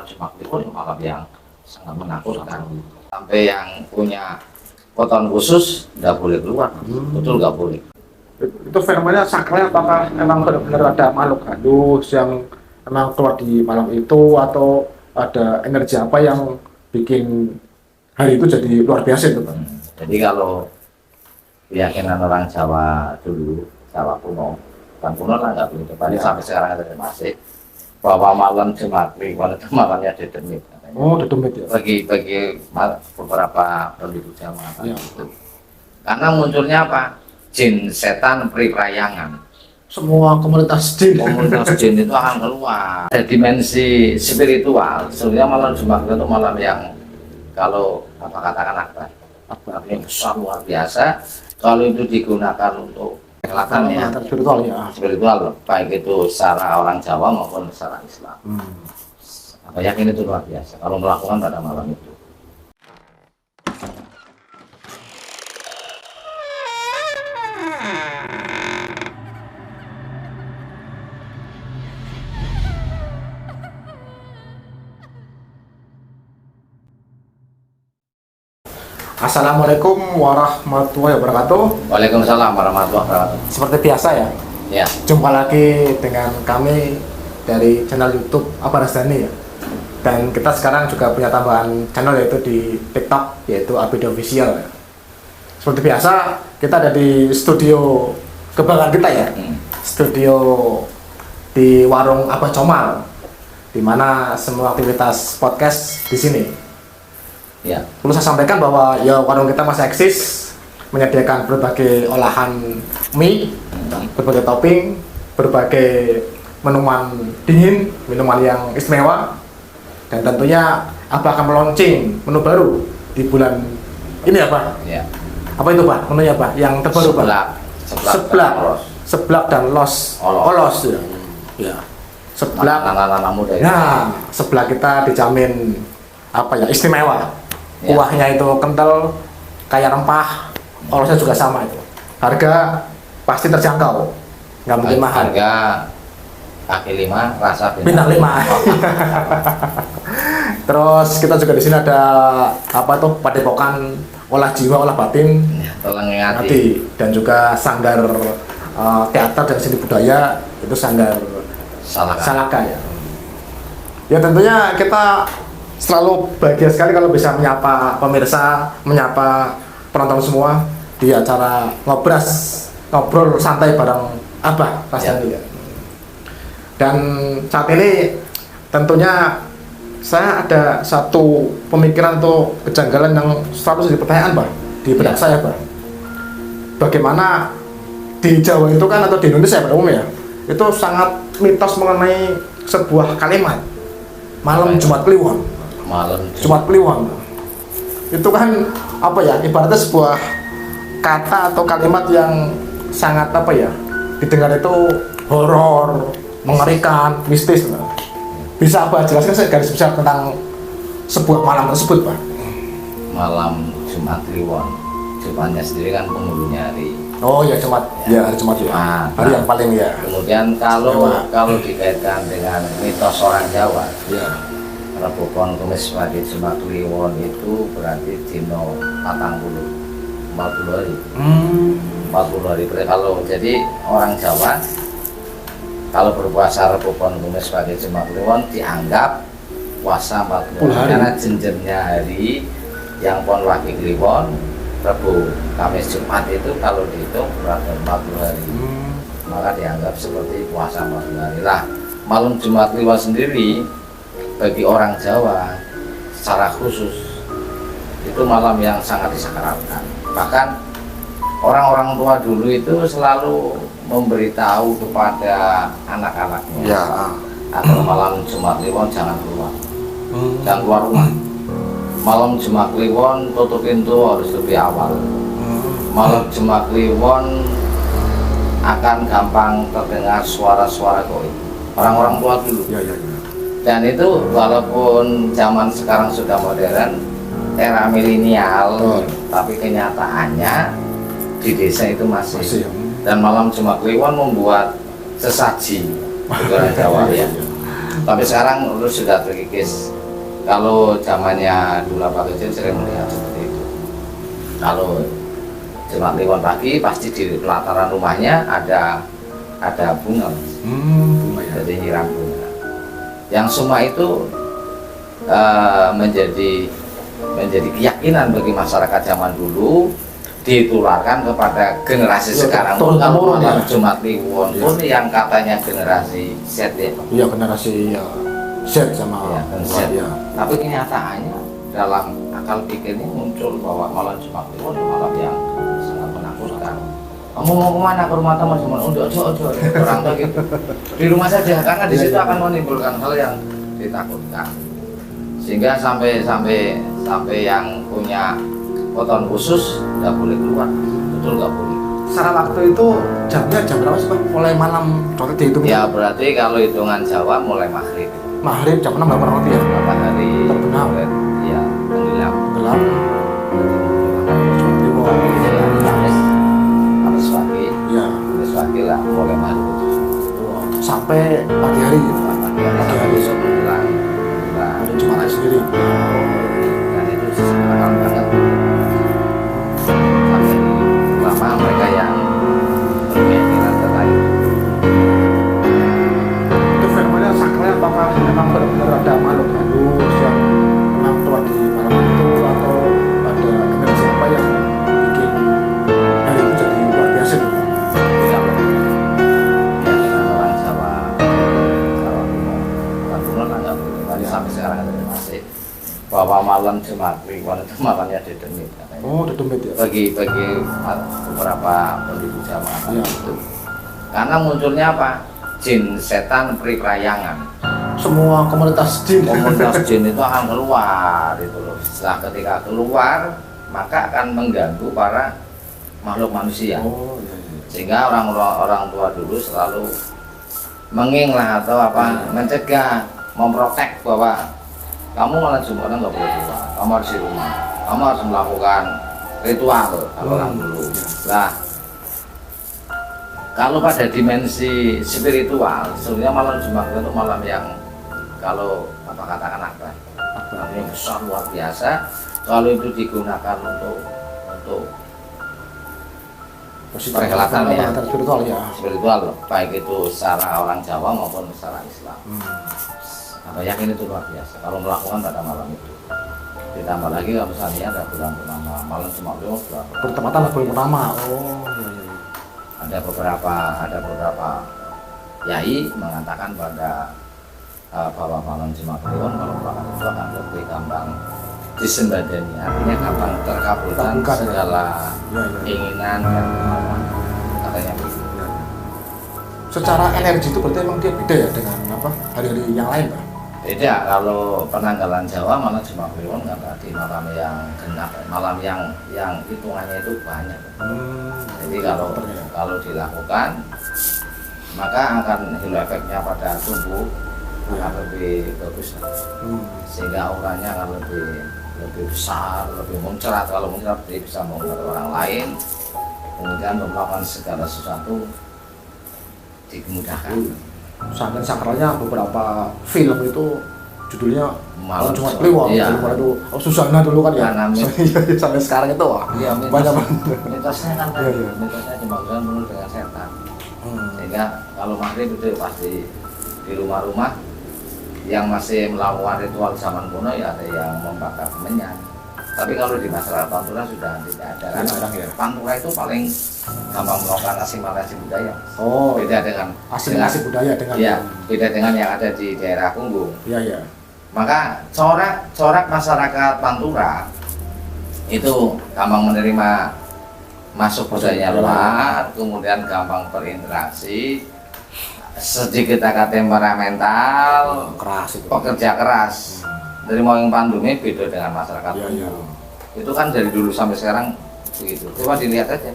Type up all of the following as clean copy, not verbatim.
malam Jumat Kliwon malam yang sangat menakutkan. Sampai yang punya potongan khusus nggak boleh keluar, betul nggak boleh. Itu fenomena sakral apakah memang benar-benar ada makhluk halus yang memang keluar di malam itu, atau ada energi apa yang bikin hari itu jadi luar biasa itu, Pak? Jadi kalau keyakinan orang Jawa dulu, Jawa kuno, kan kuno lah nggak begitu banyak sampai sekarang ada masih, bahwa malam Jumat Kliwon itu malamnya dedemit. Oh, dedemit ya. Bagi beberapa penduduk Jawa Ya. gitu. Karena munculnya apa? Jin, setan, periprayangan. Semua komunitas Jin itu akan keluar. Ada dimensi spiritual. Sebenarnya malam Jumat itu malam yang kalau katakan apa? Yang besar luar biasa. Kalau itu digunakan untuk perhelatannya spiritual, baik itu secara orang Jawa maupun secara Islam. Apa yakin itu luar biasa kalau melakukan pada malam itu. Assalamualaikum warahmatullahi wabarakatuh. Waalaikumsalam warahmatullahi wabarakatuh. Seperti biasa ya, Ya, jumpa lagi dengan kami dari channel YouTube Abah Rasdani ya. Dan kita sekarang juga punya tambahan channel, yaitu di TikTok, yaitu Abida Official ya. Seperti biasa, kita ada di studio kebanggaan kita ya. Studio di warung Abah Comal, di mana semua aktivitas podcast di sini. ya. Perlu saya sampaikan bahwa ya warung kita masih eksis, menyediakan berbagai olahan mie, berbagai topping, berbagai minuman dingin, minuman yang istimewa, dan tentunya Abah akan meluncing menu baru di bulan ini ya Pak? Ya. Apa itu Pak? Menunya Pak? Yang terbaru Pak? Seblak dan olos ya. Ya. Seblak. Anak-anak muda itu. Nah, seblak kita dijamin apa ya? Istimewa. Ya. Kuahnya itu kental, kaya rempah, olosnya juga sama itu. Harga pasti terjangkau, nggak mungkin mahal. Harga kaki 5, rasa Bintang 5. Terus kita juga di sini ada apa tuh? Padepokan olah jiwa, olah batin, Tolong ingati. hati, dan juga sanggar teater dan seni budaya, itu sanggar Salaka ya. Ya tentunya kita selalu bahagia sekali kalau bisa menyapa pemirsa, menyapa penonton semua di acara ngobrol santai bareng Abah Rasdani ya. Dan saat ini tentunya saya ada satu pemikiran atau kejanggalan yang selalu jadi pertanyaan Pak di benak saya Pak. Bagaimana di Jawa itu kan, atau di Indonesia pada umumnya, itu sangat mitos mengenai sebuah kalimat malam Jumat Kliwon. Jumat Kliwon itu kan apa ya, ibaratnya sebuah kata atau kalimat yang sangat apa ya, didengar itu horor, mengerikan, mistis. Bisa apa jelaskan saya garis besar tentang sebuah malam tersebut Pak? Malam Jumat Kliwon, Jumatnya sendiri kan penghulunya hari. Oh ya, Jumat ya, hari Jumat ya. Hari yang paling ya. Kemudian kalau dikaitkan dengan mitos orang Jawa, Ya. Rebo Pon Kemis sebagai Jumat Kliwon itu berarti dino 40 hari. 40 hari. Kalau jadi orang Jawa kalau berpuasa Rebo Pon Kemis sebagai Jumat Kliwon dianggap puasa 40 hari. Karena jenjernya hari yang Pon Wage Kliwon, Rebo, Kamis, Jumat itu kalau dihitung berarti 40 hari. Maka dianggap seperti puasa 40 hari. Lah, malam Jumat Kliwon sendiri bagi orang Jawa secara khusus itu malam yang sangat disakralkan. Bahkan orang-orang tua dulu itu selalu memberitahu kepada anak-anaknya, agar malam Jumat Kliwon jangan keluar, jangan keluar rumah. Malam Jumat Kliwon tutup pintu harus lebih awal. Malam Jumat Kliwon akan gampang terdengar suara-suara goib. Orang-orang tua dulu. Dan itu walaupun zaman sekarang sudah modern, era milenial, tapi kenyataannya di desa itu masih. Dan malam Jumat Kliwon membuat sesaji negara Jawa ya. Tapi sekarang lu sudah terkikis. Kalau zamannya dulu Pak kecil sering melihat seperti itu. Kalau Jumat Kliwon pagi pasti di pelataran rumahnya ada bunga. Bunga ya. Jadi nyiram bunga. Yang semua itu menjadi keyakinan bagi masyarakat zaman dulu, ditularkan kepada generasi sekarang pun. Kalau malam Jumat Kliwon pun yang katanya generasi Z ya. Iya, generasi ya Z sama Ya, Z ya. Tapi kenyataannya dalam akal pikir ini muncul bahwa malam Jumat Kliwon malam yang sangat menakutkan. Kamu mau kemana? Ke rumah teman-teman? Ojo, orang tua gitu. Di rumah saja, karena di situ akan menimbulkan hal yang ditakutkan. Sehingga sampai yang punya weton khusus nggak boleh keluar, betul nggak boleh. Secara waktu itu jamnya jam berapa sih Pak? Mulai malam waktu dihitung? Ya berarti kalau hitungan Jawa mulai maghrib. Maghrib jam 6 berapa waktu ya? Matahari terbenam. Iya, tenggelam. Gelap. Habis pagi. Iya. Habis pagi lah mulai maghrib. Sampai pagi hari gitu. Pagi hari besok pulang. Ada Jumat sendiri. Dan itu sangat banget. Sampai lama mereka yang berkeyakinan terkait. Itu fenomena sakralnya apakah memang benar-benar ada makhluk halus yang memang keluar di malam itu, atau ada generasi apa yang bikin hal itu jadi luar biasa gitu? Kalau keyakinan orang Jawa kuno, orang kuno lah nggak begitu. Tapi sampai sekarang ada masih bahwa malam Jumat Kliwon itu malamnya dedemit katanya. Oh, dedemit ya. Bagi beberapa penduduk Jawa Iya. itu. Karena munculnya apa? Jin, setan, perikelayangan. Semua komunitas jin. Komunitas jin itu akan keluar itu loh. Setelah ketika keluar, maka akan mengganggu para makhluk manusia. Oh, iya, iya. Sehingga orang tua dulu selalu menginglah atau mencegah, memprotek bahwa kamu malam Jumat nggak boleh keluar, kamu harus di rumah, kamu harus melakukan ritual kalau orang dulu. Nah, kalau pada dimensi spiritual, sebenarnya malam Jumat itu malam yang kalau katakan apa? Yang besar luar biasa. Kalau itu digunakan untuk perhelatan ya, spiritual, baik itu secara orang Jawa maupun secara Islam. Apa yakin itu luar biasa kalau melakukan pada malam itu. Ditambah lagi kalau misalnya ada bulan purnama, malam Jumat itu bertepatan bulan purnama. Oh, iya, iya. Ada beberapa yai mengatakan pada bahwa malam Jumat Kliwon kalau melakukan itu akan lebih gampang disembadani, artinya gampang terkabulkan segala keinginan dan kemauan, katanya begitu. Secara energi itu berarti emang dia beda ya dengan hari-hari yang lain, Pak? Beda. Kalau penanggalan Jawa malam Jumat Kliwon nggak di malam yang genap, malam yang hitungannya itu banyak. Jadi kalau dilakukan maka akan halo efeknya pada tubuh akan lebih bagus, sehingga auranya akan lebih besar, lebih muncrat. Kalau muncrat dia bisa mengubah orang lain, kemudian melakukan segala sesuatu dimudahkan. Sampai sakralnya beberapa film itu judulnya Malam Jumat Kliwon. Iya. Itu Susana dulu kan ya. Sampai sekarang itu Iya, banyak banget. mitosnya kan Iya. mitosnya Jumat Kliwon penuh dengan setan. Sehingga kalau maghrib itu pasti di rumah-rumah yang masih melakukan ritual zaman kuno ya ada yang membakar menyan. Tapi kalau di masyarakat Pantura sudah tidak ada. Karena Pantura itu paling gampang melakukan asimilasi budaya. Oh, beda dengan asimilasi budaya dengan ya, beda dengan yang ada di daerah Punggung. Iya, iya. Maka corak masyarakat Pantura itu gampang menerima masuk budaya luar, kemudian gampang berinteraksi, sedikit agak temperamental, keras itu. pekerja keras. Dari mau yang Pandumi beda dengan masyarakat Punggung. Itu kan dari dulu sampai sekarang begitu. Coba dilihat aja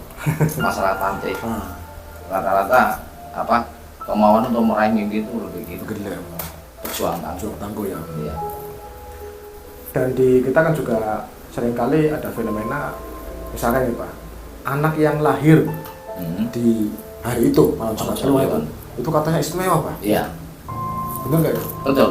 masyarakat Pantai. Rata-rata kemauan untuk meraih mimpi itu lebih gitu. Berjuang tangguh ya. Iya. Dan di kita kan juga seringkali ada fenomena misalnya nih Pak, anak yang lahir di hari itu malam Jumat Kliwon itu katanya istimewa Pak. Iya. Betul nggak? Betul.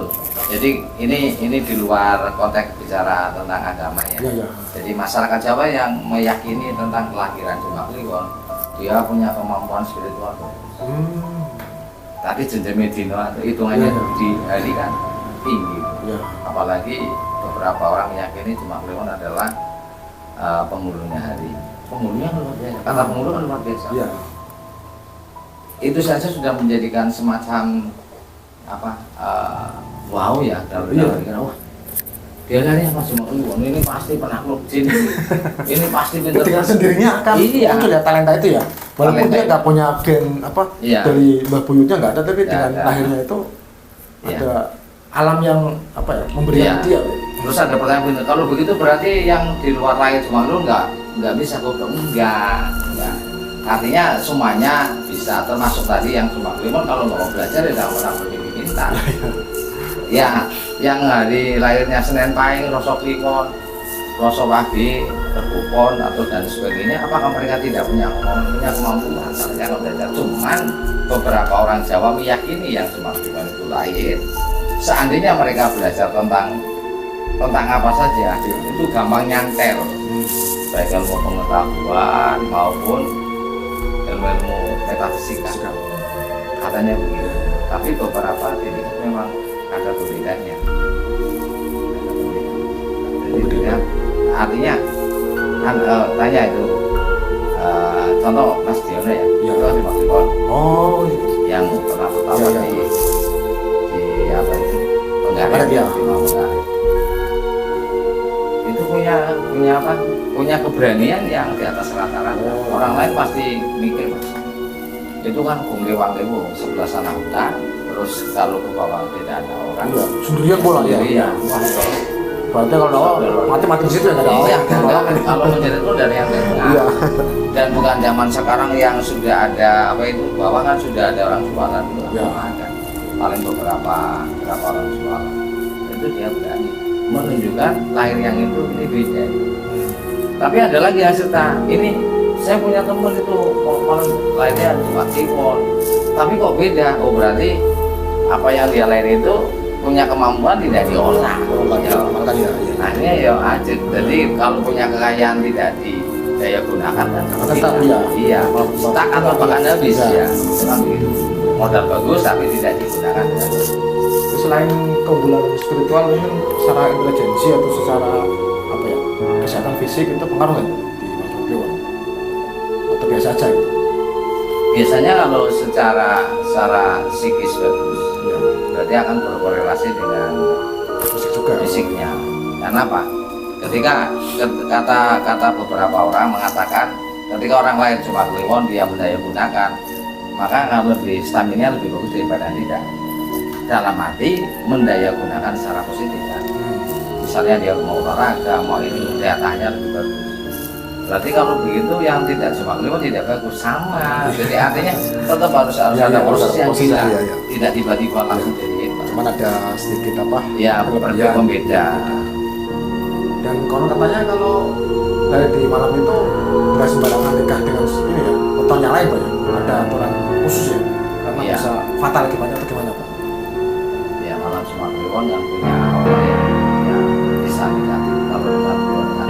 Jadi ini di luar konteks bicara tentang agama ya. Iya. Jadi masyarakat Jawa yang meyakini tentang kelahiran Demak Kliwon, dia punya kemampuan spiritual. Tapi jenjang dino hitungannya di hari kan tinggi. Iya. Apalagi beberapa orang meyakini Demak Kliwon adalah penghulunya hari. Penghulunya luar biasa. Kata penghulu kan luar biasa. Iya. Itu saja sudah menjadikan semacam wow ya dalam pikiran, wah dia dari apa Demak Kliwon ini pasti penakluk jin, ini pasti pintar. Dengan sendirinya akan muncul ya talenta itu ya, walaupun dia nggak punya gen dari mbah buyutnya nggak ada, tapi dengan lahirnya itu ada alam yang memberikan dia. Terus ada pertanyaan, kalau begitu berarti yang di luar lahir Demak Kliwon nggak bisa godong? Enggak. Artinya semuanya bisa, termasuk tadi yang Demak Kliwon kalau nggak mau belajar ya nggak pernah bermimpi pintar. Ya, yang hari lahirnya Senen Pahing, Roso Kliwon, Roso Wabi, Rekupon atau dan sebagainya, apakah mereka tidak punya kemampuan? Mereka nggak belajar. Cuman beberapa orang Jawa meyakini yang Demak Kliwon itu lahir. Seandainya mereka belajar tentang apa saja, itu gampang nyantel, baik ilmu pengetahuan maupun ilmu metafisika. Katanya begitu. Tapi beberapa titik memang ada perbedaannya. Jadi artinya kan tanya itu contoh Mas Diono ya, itu Demak Kliwon. Yang pernah pertama di apa itu Penggaret ya, di Penggaret. Itu punya keberanian yang di atas rata-rata. Orang lain pasti mikir, itu kan Lewang sebelah sana hutan, terus kalau ke bawah tidak ada orang. Sendirian bola ya. Iya. Berarti kalau mati di situ ya nggak ada orang. Kalau menjadi itu dari yang tengah. Dan bukan zaman sekarang yang sudah ada bawah kan sudah ada orang jualan itu ada. Paling beberapa orang jualan. Itu dia berani menunjukkan lahir yang itu ini beda. Tapi ada lagi yang serta ini saya punya teman itu lahirnya Demak Kliwon, tapi kok beda? Berarti apa yang dia lahir itu punya kemampuan tidak diolah. Akhirnya ya aja. Jadi kalau punya kekayaan tidak didaya gunakan kan iya tak atau bahkan habis ya. Modal bagus tapi tidak digunakan. Selain keunggulan spiritual ini secara intelijensi atau secara kesehatan fisik itu pengaruh di Demak Kliwon atau biasa aja itu? Biasanya kalau secara psikis bagus berarti akan berkorelasi dengan fisik juga, fisiknya. Karena apa? Ketika kata beberapa orang mengatakan ketika orang lahir Demak Kliwon dia mendaya gunakan, maka akan lebih stamina lebih bagus daripada tidak. Dalam arti mendaya gunakan secara positif kan. Misalnya dia mau olahraga, mau ini daya tahannya lebih bagus. Berarti kalau begitu yang tidak Demak Kliwon tidak bagus sama. Jadi artinya tetap harus ada proses yang tidak tiba-tiba langsung jadi hebat. Cuman ada sedikit berbeda. Dan konon katanya kalau dari di malam itu nggak sembarangan nikah dengan ini ya, wetonnya lain Pak ya. Ada aturan khusus ya, karena bisa fatal akibatnya atau gimana Pak? Ya malam Demak Kliwon yang punya orang yang bisa negatif. Kalau Demak Kliwon kan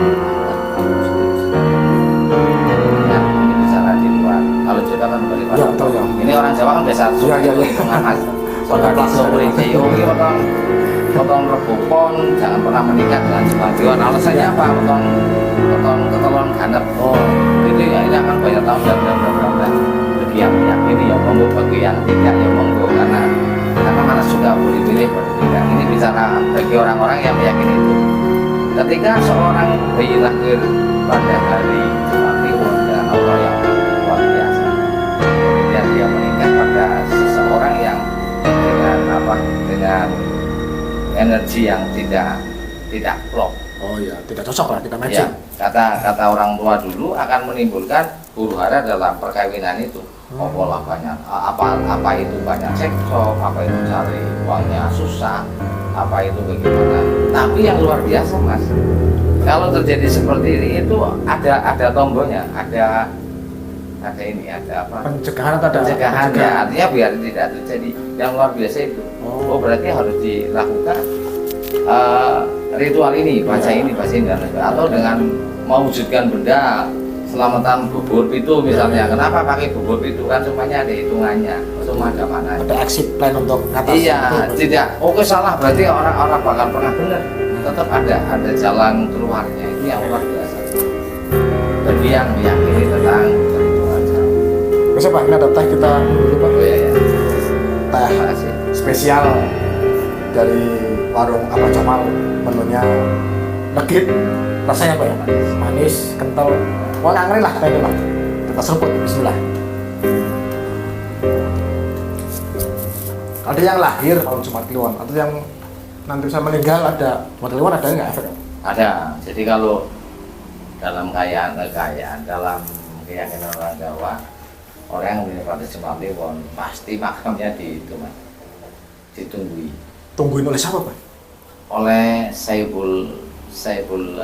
ini bicara di luar. Kalau kita kan balik ini orang Jawa kan biasa mengamas. Soalnya sore itu potong Rekupon, jangan pernah menikah dengan Demak Kliwon. Alasannya apa? Potong ketelon ganep. Itu ya ini akan banyak tahun dan bagi yang meyakini ya monggo, bagi yang tidak ya monggo, karena mana sudah boleh pilih tidak. Ini bicara bagi orang-orang yang meyakini itu. Ketika seorang bayi lahir pada hari Demak Kliwon dengan Allah yang luar biasa, kemudian dia menikah pada seseorang yang dengan energi yang tidak klop. Tidak cocok lah, tidak matching. Kata orang tua dulu akan menimbulkan huru-hara dalam perkawinan itu. Lah banyak apa itu banyak cekcok, apa itu cari uangnya susah, apa itu bagaimana. Tapi yang luar biasa Mas, kalau terjadi seperti ini itu ada tombolnya, ada pencegahan atau ada pencegahan ya, artinya biar tidak terjadi. Yang luar biasa itu oh berarti harus dilakukan ritual ini, baca ini, dan atau dengan mewujudkan benda selamatan bubur pitu misalnya. Kenapa pakai bubur pitu? Kan semuanya ada hitungannya, semua ada mana. Ada exit plan untuk ngatasi. Iya, tidak. Oke salah berarti orang bakal pernah benar. Tetap ada jalan keluarnya. Ini yang luar biasa. Bagi yang meyakini tentang perhitungan Jawa. Bisa Pak, ini ada teh kita dulu Pak. Oh iya ya. Teh spesial dari warung Abah Comal, menunya legit, rasanya apa ya? Manis, kental. Wah nggak lah kayaknya Pak. Kita seruput, bismillah. Ada yang lahir tahun Jumat Kliwon, atau yang nanti bisa meninggal ada Jumat Kliwon, ada nggak efek? Ada. Jadi kalau dalam kekayaan, dalam keyakinan orang Jawa, orang yang menikmati Jumat Kliwon pasti makamnya ditunggui. Tungguin oleh siapa Pak? Oleh Saibul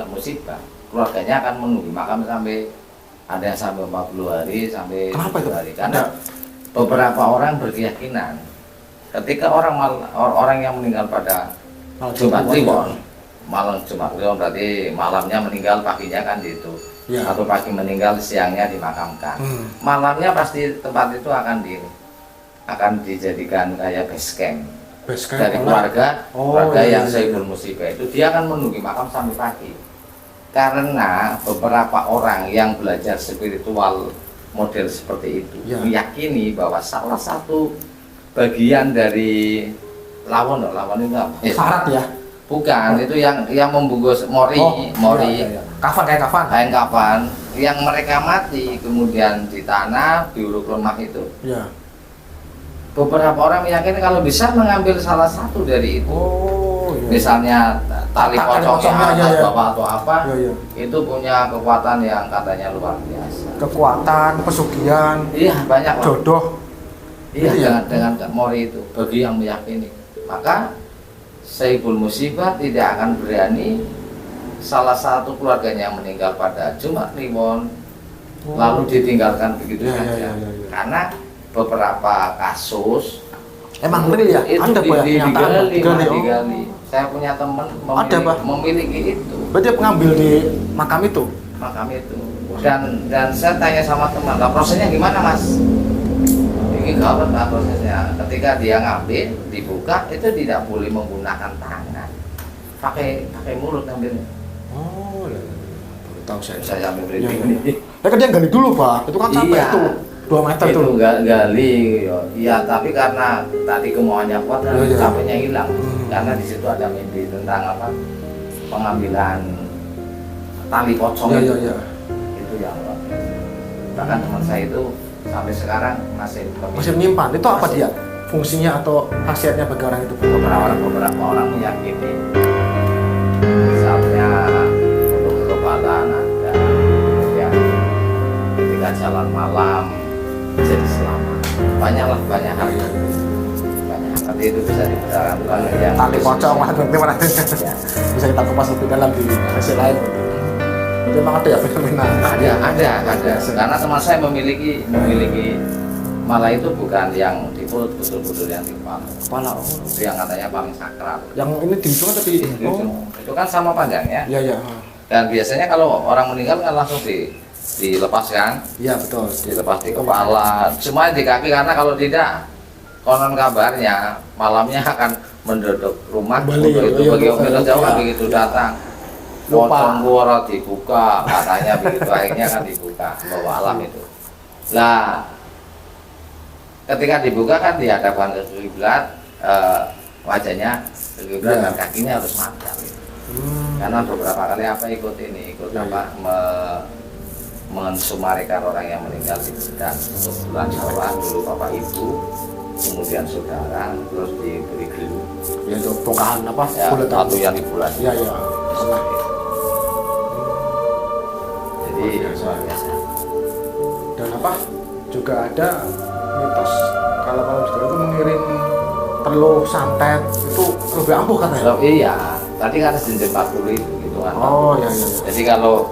Musibah. Keluarganya akan menunggu makam sampai ada yang sampai 40 hari sampai 40 hari. Karena beberapa orang berkeyakinan ketika orang yang meninggal pada Jumat Kliwon, malam Jumat Kliwon berarti malamnya meninggal, paginya kan itu ya. Atau pagi meninggal, siangnya dimakamkan. Malamnya pasti tempat itu akan dijadikan kayak base camp dari keluarga yang Saibul Musibah itu. Dia akan menunggu makam sampai pagi. Karena beberapa orang yang belajar spiritual model seperti itu meyakini bahwa salah satu bagian dari lawon itu apa? Syarat ya? Bukan, itu yang membungkus mori. Kafan, kain kafan yang mereka mati kemudian di tanah diuruk lemah itu. Ya. Beberapa orang meyakini kalau bisa mengambil salah satu dari itu. Misalnya tali pocongnya atas bapak atau apa, itu punya kekuatan yang katanya luar biasa. Kekuatan, pesugihan, iya banyak jodoh. Iya dengan mori itu bagi yang meyakini. Maka Saibul Musibah tidak akan berani salah satu keluarganya yang meninggal pada Jumat Kliwon lalu ditinggalkan begitu saja. Karena beberapa kasus emang real ya? Ada digali. Saya punya teman memiliki itu. Berarti pengambil di makam itu? Dan saya tanya sama teman, lah prosesnya gimana Mas? Ini gawat lah prosesnya. Ketika dia ngambil, dibuka, itu tidak boleh menggunakan tangan, pakai mulut ngambilnya. Oh, baru tahu saya. Saya ambil briefing ini. Kan dia gali dulu Pak, itu kan sampai itu 2 meter itu tuh. gali, iya tapi karena tadi kemauannya kuat dan capeknya hilang. Karena di situ ada mimpi tentang apa? Pengambilan tali pocong itu yang luar biasa. Bahkan teman saya itu sampai sekarang masih menyimpan. Itu apa dia? Fungsinya atau khasiatnya bagi orang itu? Beberapa orang meyakini misalnya untuk kekebalan ada, kemudian ketika jalan malam jadi selamat. Banyak hal yang nanti itu bisa dibicarakan yang tali pocong mana bisa kita kupas lebih dalam di sesi lain. Jadi memang ada ya fenomena? Ada. Karena teman saya memiliki malah itu bukan yang di perut, betul-betul yang di kepala. Itu yang katanya paling sakral. Yang ini di hidung tapi itu kan sama panjangnya. Iya. Dan biasanya kalau orang meninggal kan langsung dilepaskan. Iya betul. Dilepas di kepala, semuanya di kaki, karena kalau tidak konon kabarnya malamnya akan mendodok rumah. Itu bagi orang Jawa begitu datang pocong kuara dibuka, katanya begitu, akhirnya kan dibuka bawa alam itu. Lah ketika dibuka kan dihadapkan ke kiblat, wajahnya ke kiblat dan kakinya harus madal gitu. Karena beberapa kali ikut mensumarikan orang yang meninggal itu, dan untuk bulan Jawa dulu bapak ibu, kemudian saudara, terus diberi gelut. Ya itu bongkahan apa? Satu yang di bulan. Iya. Jadi luar biasa. Dan apa? Juga ada mitos kalau Jawa itu mengirim telur santet itu lebih ampuh katanya. Iya. Tadi kan sejenis 40 itu gitu kan. Iya. Jadi kalau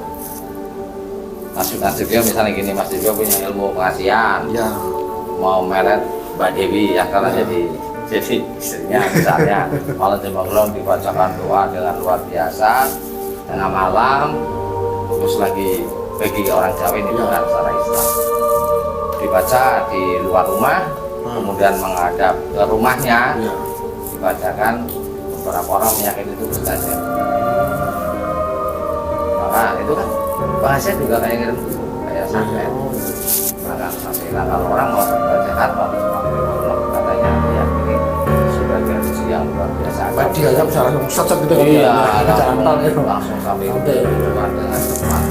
Mas Dibyo misalnya gini, Mas Dibyo punya ilmu pengasihan, mau meret Mbak Dewi yang karena jadi Jadi istrinya misalnya malam Jumat Kliwon dibacakan doa dengan luar biasa tengah malam, terus lagi bagi orang Jawa ini bukan secara Islam, dibaca di luar rumah, kemudian menghadap ke rumahnya, dibacakan. Beberapa orang meyakini itu berhasil. Maka itu kan bahasa juga kayak ngirim kayak santet. Maka sampai kalau orang mau berjahat mau katanya meyakini sebagai rezeki yang luar biasa. Dia ya bisa langsung set gitu kan. Iya, langsung sampai keluar dengan cepat.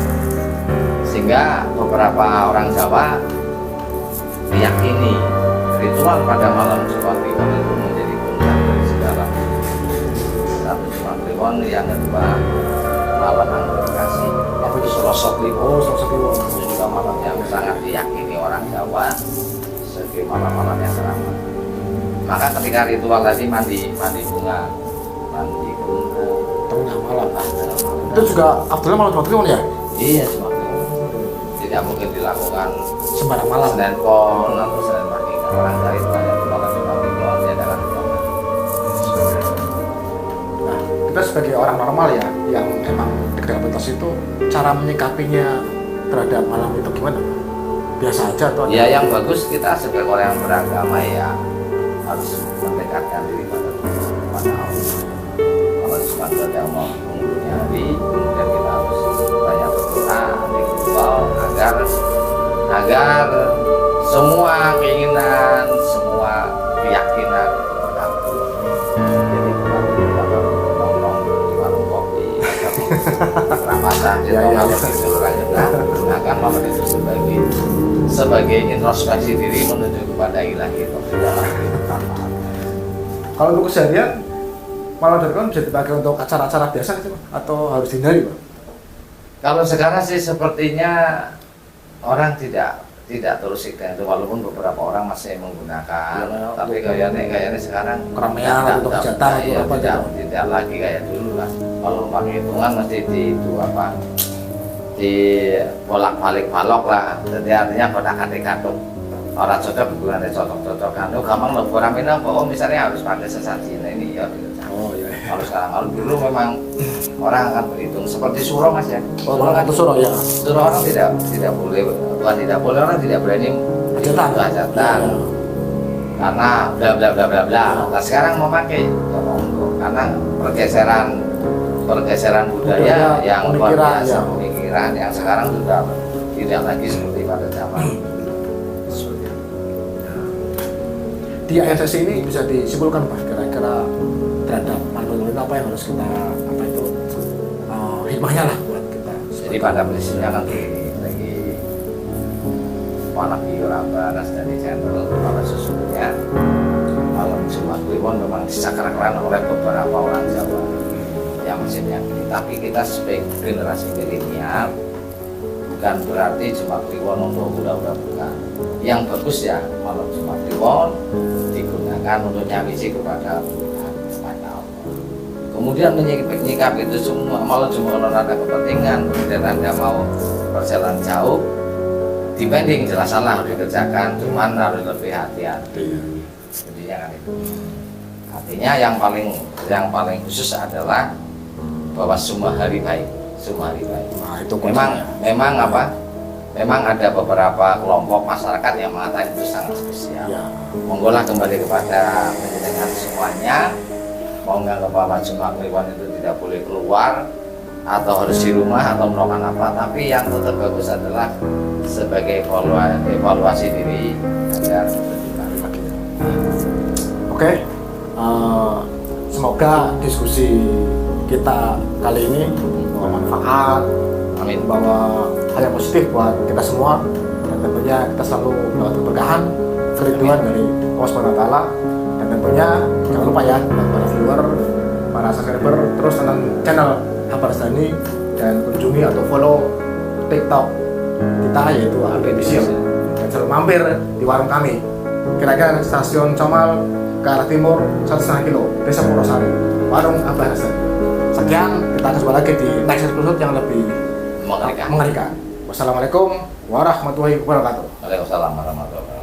Sehingga beberapa orang Jawa meyakini ritual pada malam Jumat Kliwon itu menjadi puncak dari segala. Satu Jumat Kliwon, yang kedua malam anggur kasih. Apa itu Selasa Kliwon? Oh, Selasa Kliwon. Itu juga malam yang sangat diyakini orang Jawa sebagai malam-malam yang selamat. Maka ketika ritual tadi mandi bunga tengah malam. Itu juga Abdullah malam Jumat Kliwon ya? Iya, Jumat Kliwon. Tidak mungkin dilakukan sembarang malam. Senin Pon atau Senin pagi. Orang dari itu hanya di malam Jumat Kliwon dia adalah ritual. Nah, kita sebagai orang normal ya, yang emang disabilitas itu, cara menyikapinya terhadap malam itu gimana? Biasa aja atau? Ya, yang bagus kita sebagai orang yang beragama ya harus mendekatkan diri pada Allah. Kalau cuma saja mau mengunduhnya hari, kemudian kita harus banyak berdoa, ritual agar semua keinginan, semua keyakinan terkabul. Jadi bukan kita nongkrong di warung kopi, Ramadan, kalau itu gunakan momen itu sebagai introspeksi diri menuju kepada ilahi itu. Kalau untuk keseharian, malam Jumat Kliwon bisa dipakai untuk acara-acara biasa gitu, atau harus dihindari, Pak? Kalau sekarang sih sepertinya orang tidak terus dengan itu, walaupun beberapa orang masih menggunakan, tapi kayaknya sekarang keramaian atau kegiatan ya, atau apa tidak lagi kayak dulu lah. Kalau pakai hitungan mesti di bolak-balik balok lah. Jadi artinya pada kadang orang cocok bukan cocok kan. Gampang loh orang Minang, misalnya harus pakai sesaji ini ya. Oh iya. Kalau sekarang dulu memang orang akan berhitung seperti suro Mas ya. Suro kan suro ya. Suro orang tidak boleh, bukan tidak boleh, orang tidak berani hajatan. Karena bla bla bla bla bla. Nah sekarang memakai karena pergeseran budaya yang luar biasa, pemikiran yang sekarang sudah tidak lagi seperti pada zaman. Di ASSI ini bisa disimpulkan Pak kira-kira terhadap malam apa yang harus kita hikmahnya lah buat kita. Jadi pada prinsipnya kan lagi malam Baras dari channel pada sesungguhnya malam Jumat Kliwon memang disakralkan oleh beberapa orang Jawa yang masih meyakini. Tapi kita sebagai generasi milenial bukan berarti Jumat Kliwon untuk udah bukan. Yang bagus ya malam Jumat Kliwon digunakan untuk nyamisi kepada kemudian menyikapi itu semua. Malah cuma kalau ada kepentingan, kemudian Anda mau berjalan jauh, dibanding jelas salah harus dikerjakan, cuman harus lebih hati-hati. Jadinya kan itu. Artinya yang paling khusus adalah bahwa semua hari baik, semua hari baik. Nah, itu memang ada beberapa kelompok masyarakat yang mengatakan itu sangat spesial. Ya. Monggolah kembali kepada penjenengan semuanya. Mau nggak bahwa Jumat Kliwon itu tidak boleh keluar atau harus di rumah atau melakukan apa, tapi yang tetap bagus adalah sebagai evaluasi diri agar Oke, semoga diskusi kita kali ini bermanfaat, amin, bahwa hal yang positif buat kita semua, dan tentunya kita selalu mendapat keberkahan, keriduan dari Allah Subhanahu wa Ta'ala. Dan tentunya jangan lupa ya para viewer, para subscriber, terus tonton channel Habarsani dan kunjungi atau follow TikTok kita yaitu Alpedisium, dan selalu mampir di warung kami kira-kira stasiun Comal ke arah timur 1,5 kilo Desa Purwosari, warung Habarsani. Sekian, kita akan jumpa lagi di next episode yang lebih mengerikan. Wassalamualaikum warahmatullahi wabarakatuh. Waalaikumsalam warahmatullahi wabarakatuh.